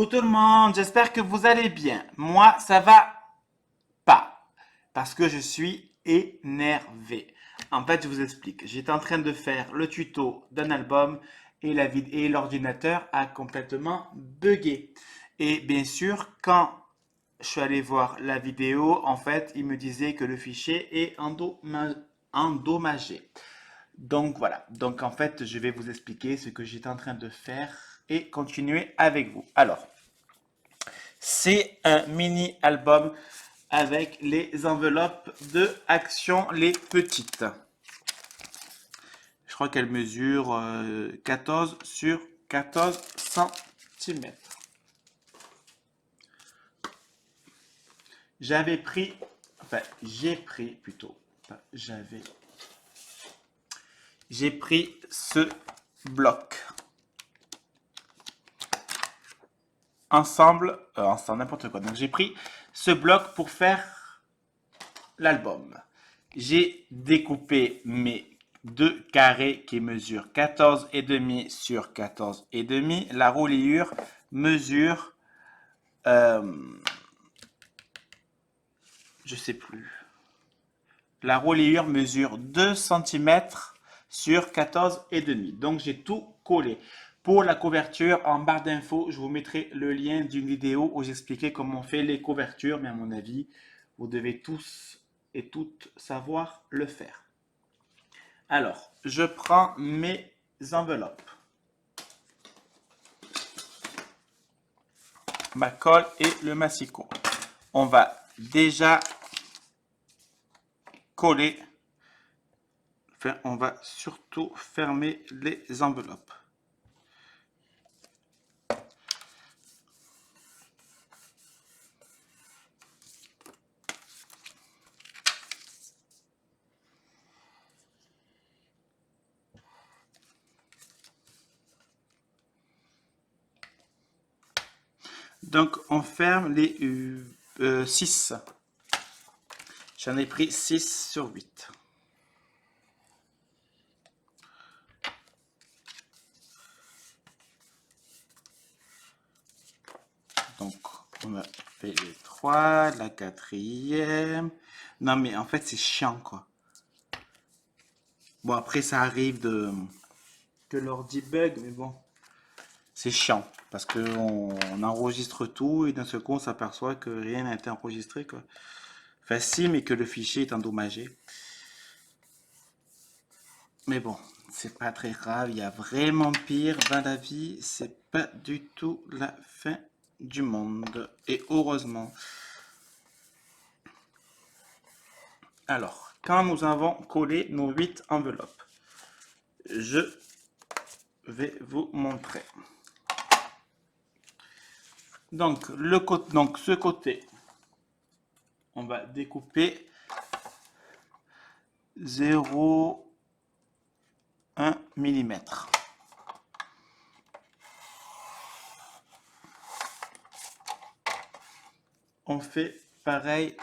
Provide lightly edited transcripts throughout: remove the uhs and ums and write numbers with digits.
Coucou tout le monde, j'espère que vous allez bien. Moi, ça va pas parce que je suis énervé. En fait, je vous explique. J'étais en train de faire le tuto d'un album et l'ordinateur a complètement bugué. Et bien sûr, quand je suis allé voir la vidéo, en fait, il me disait que le fichier est endommagé. Donc voilà. Donc en fait, je vais vous expliquer ce que j'étais en train de faire et continuer avec vous. Alors, c'est un mini-album avec les enveloppes de Action les Petites. Je crois qu'elle mesure 14 sur 14 cm. J'ai pris ce bloc. Ensemble, n'importe quoi. Donc j'ai pris ce bloc pour faire l'album. J'ai découpé mes deux carrés qui mesurent 14,5 sur 14,5. La reliure mesure, je sais plus. La reliure mesure 2 cm sur 14,5. Donc j'ai tout collé. Pour la couverture, en barre d'infos, je vous mettrai le lien d'une vidéo où j'expliquais comment on fait les couvertures, mais à mon avis, vous devez tous et toutes savoir le faire. Alors, je prends mes enveloppes, ma colle et le massicot. On va déjà coller, enfin, on va surtout fermer les enveloppes. Donc, on ferme les 6. J'en ai pris 6 sur 8. Donc, on a fait les 3, la 4e. Non, mais en fait, c'est chiant, quoi. Bon, après, ça arrive que l'ordi bug, mais bon. C'est chiant, parce qu'on enregistre tout et d'un seul coup, on s'aperçoit que rien n'a été enregistré, quoi. Enfin, si, mais que le fichier est endommagé. Mais bon, c'est pas très grave, il y a vraiment pire dans la vie, c'est pas du tout la fin du monde. Et heureusement. Alors, quand nous avons collé nos 8 enveloppes, je vais vous montrer. Donc, ce côté, on va découper 0,1 mm. On fait pareil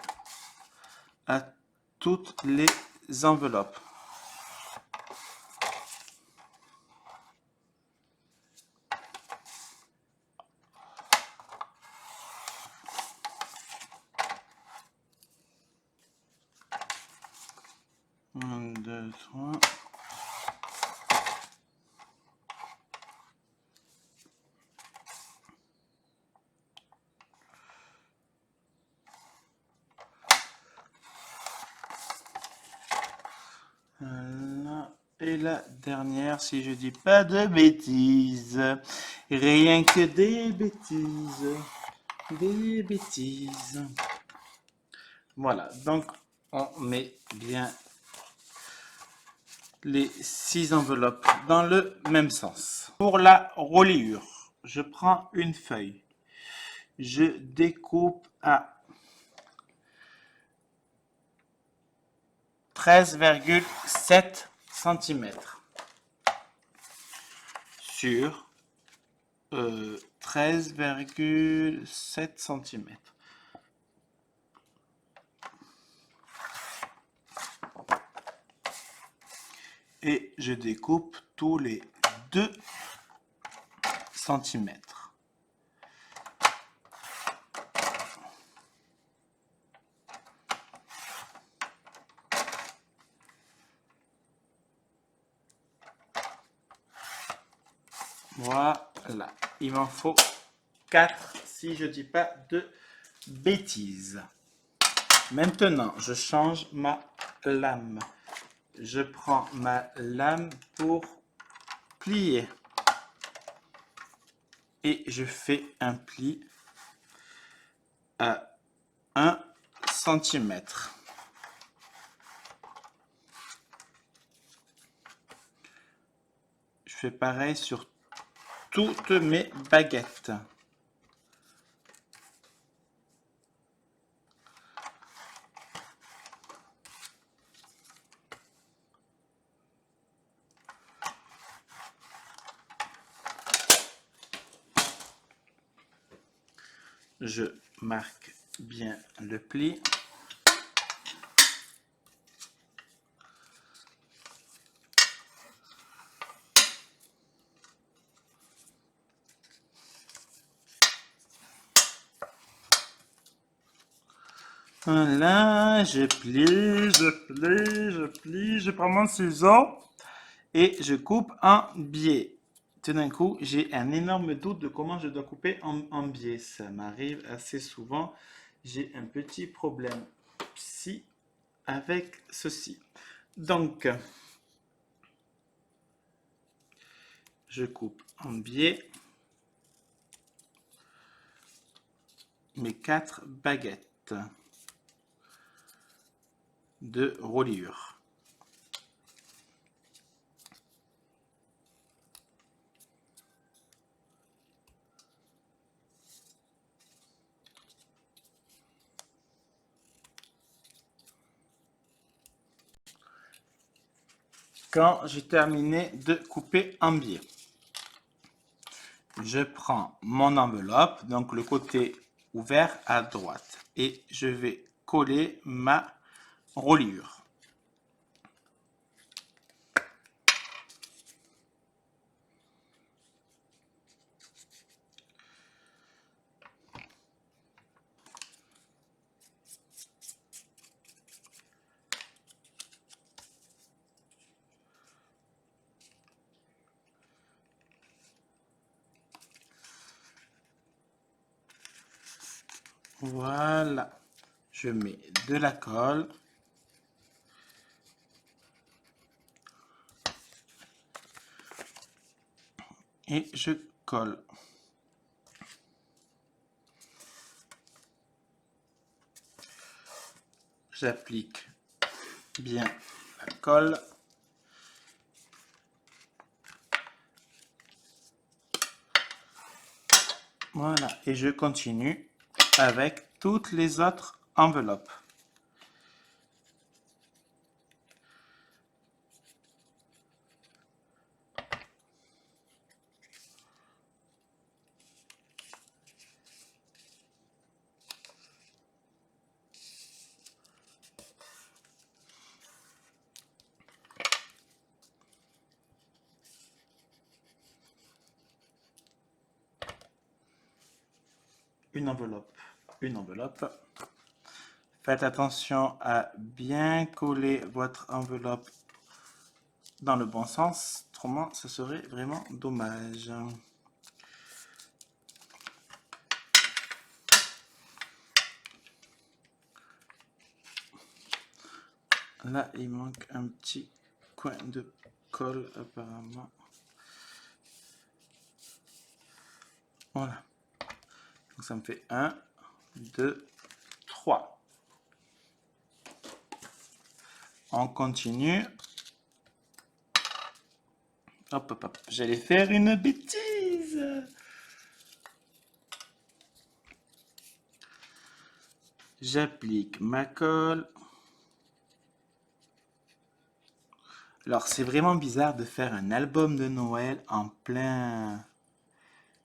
à toutes les enveloppes. Un, deux, trois. Voilà. Et la dernière, si je dis pas de bêtises. Rien que des bêtises. Des bêtises. Voilà, donc on met bien les 6 enveloppes dans le même sens. Pour la reliure, je prends une feuille. Je découpe à 13,7 cm sur 13,7 cm. Et je découpe tous les 2 cm. Voilà. Il m'en faut 4 si je dis pas de bêtises. Maintenant, je change ma lame. Je prends ma lame pour plier. Et je fais un pli à 1 cm. Je fais pareil sur toutes mes baguettes. Je marque bien le pli. Voilà, je plie, je prends mon ciseau et je coupe en biais. Tout d'un coup, j'ai un énorme doute de comment je dois couper en biais. Ça m'arrive assez souvent. J'ai un petit problème ici avec ceci. Donc, je coupe en biais mes 4 baguettes de reliure. Quand j'ai terminé de couper en biais, je prends mon enveloppe, donc le côté ouvert à droite, et je vais coller ma reliure. Voilà, je mets de la colle. Et je colle. J'applique bien la colle. Voilà, et je continue avec toutes les autres enveloppes. Une enveloppe. Faites attention à bien coller votre enveloppe dans le bon sens, autrement ce serait vraiment dommage. Là, il manque un petit coin de colle apparemment. Voilà. Donc ça me fait 1, 2, 3. On continue. Hop, hop, hop. J'allais faire une bêtise. J'applique ma colle. Alors, c'est vraiment bizarre de faire un album de Noël en plein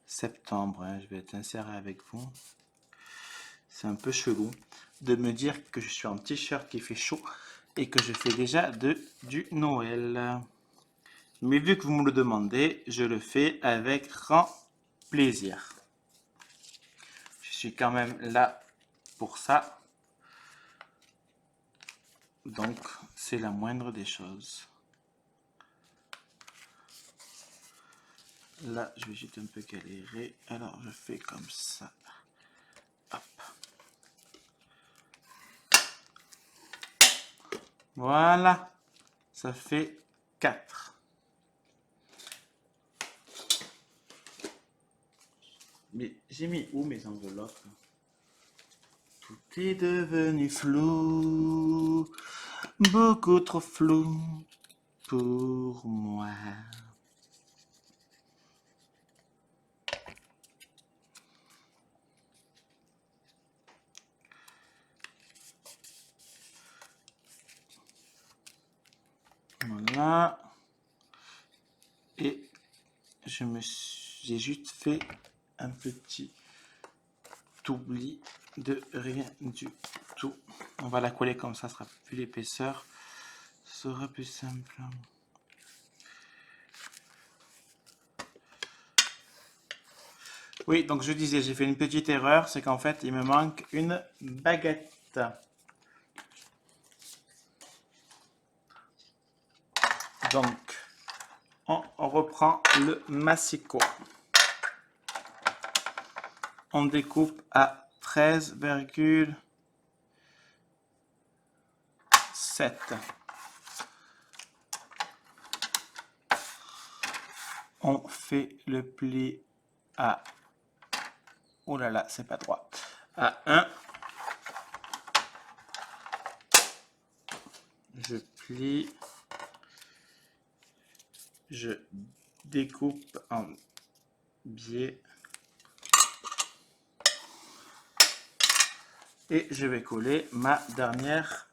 septembre, hein. Je vais être sincère avec vous. C'est un peu chelou de me dire que je suis en t-shirt qui fait chaud et que je fais déjà du Noël. Mais vu que vous me le demandez, je le fais avec grand plaisir. Je suis quand même là pour ça. Donc, c'est la moindre des choses. Là, je vais juste un peu galérer. Alors, je fais comme ça. Hop. Voilà. Ça fait 4. Mais j'ai mis où mes enveloppes? Tout est devenu flou. Beaucoup trop flou pour moi. Voilà. Et j'ai juste fait un petit oubli de rien du tout. On va la coller comme ça sera plus l'épaisseur. Ce sera plus simple. Oui, donc je disais, j'ai fait une petite erreur, c'est qu'en fait, il me manque une baguette. Donc, on reprend le massicot. On découpe à 13,7. On fait le pli à... Oh là là, c'est pas droit. À 1. Je plie. Je découpe en biais. Et je vais coller ma dernière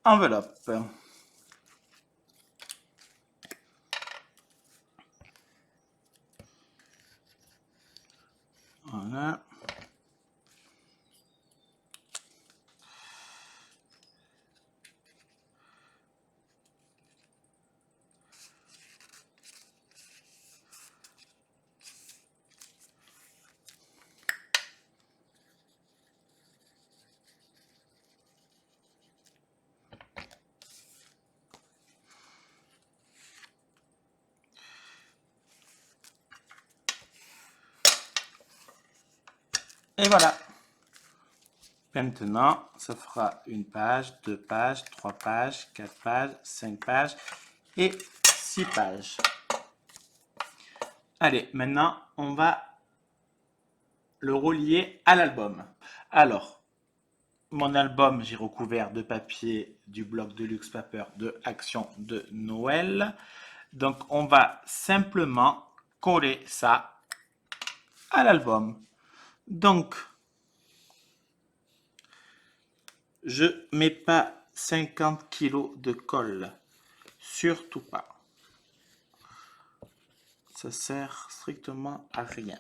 enveloppe. Voilà. Et voilà. Maintenant, ça fera une page, 2 pages, 3 pages, 4 pages, 5 pages et 6 pages. Allez, maintenant, on va le relier à l'album. Alors, mon album, j'ai recouvert de papier du bloc de Luxe Paper de Action de Noël. Donc, on va simplement coller ça à l'album. Donc, je mets pas 50 kg de colle. Surtout pas. Ça sert strictement à rien.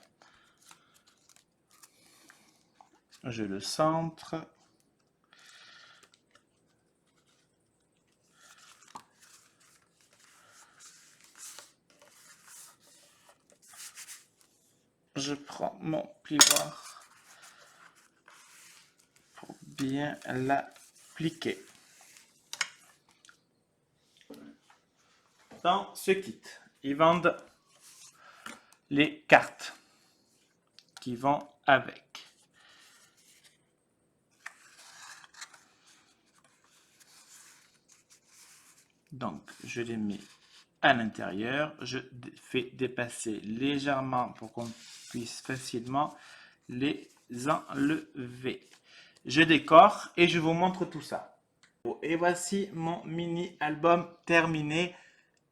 Je le centre. Je prends mon plioir pour bien l'appliquer. Dans ce kit, ils vendent les cartes qui vont avec. Donc, je les mets à l'intérieur. Je fais dépasser légèrement pour qu'on puisse facilement les enlever. Je décore et je vous montre tout ça. Et voici mon mini album terminé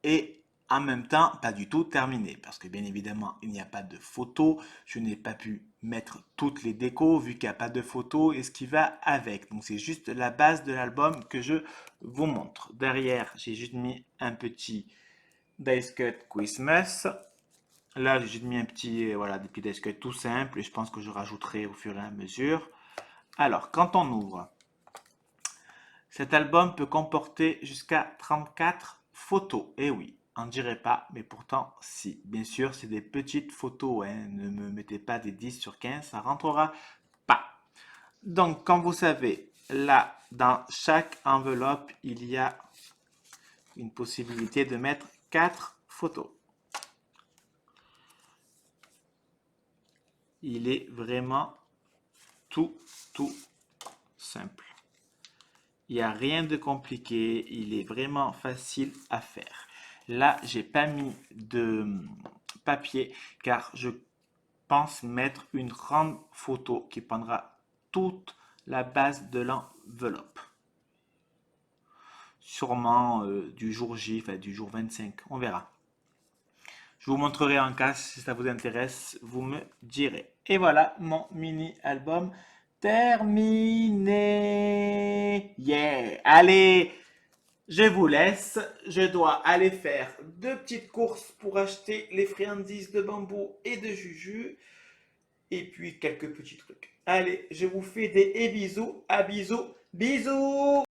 et en même temps pas du tout terminé parce que bien évidemment il n'y a pas de photos. Je n'ai pas pu mettre toutes les décos vu qu'il n'y a pas de photos et ce qui va avec. Donc c'est juste la base de l'album que je vous montre. Derrière j'ai juste mis un petit dice cut Christmas. Là j'ai juste mis un petit voilà des petits dice cut tout simples et je pense que je rajouterai au fur et à mesure. Alors quand on ouvre, cet album peut comporter jusqu'à 34 photos. Eh oui, on dirait pas, mais pourtant si. Bien sûr, c'est des petites photos, hein. Ne me mettez pas des 10 sur 15, ça rentrera pas. Donc, comme vous savez, là, dans chaque enveloppe, il y a une possibilité de mettre 4 photos. il est vraiment tout simple. Il n'y a rien de compliqué, il est vraiment facile à faire. Là, j'ai pas mis de papier car je pense mettre une grande photo qui prendra toute la base de l'enveloppe. Sûrement du jour J, enfin du jour 25, on verra. Je vous montrerai en cas si ça vous intéresse, vous me direz. Et voilà mon mini album terminé. Yeah! Allez, je vous laisse. Je dois aller faire 2 petites courses pour acheter les friandises de bambou et de juju. Et puis quelques petits trucs. Allez, je vous fais des bisous. À bisous. Bisous!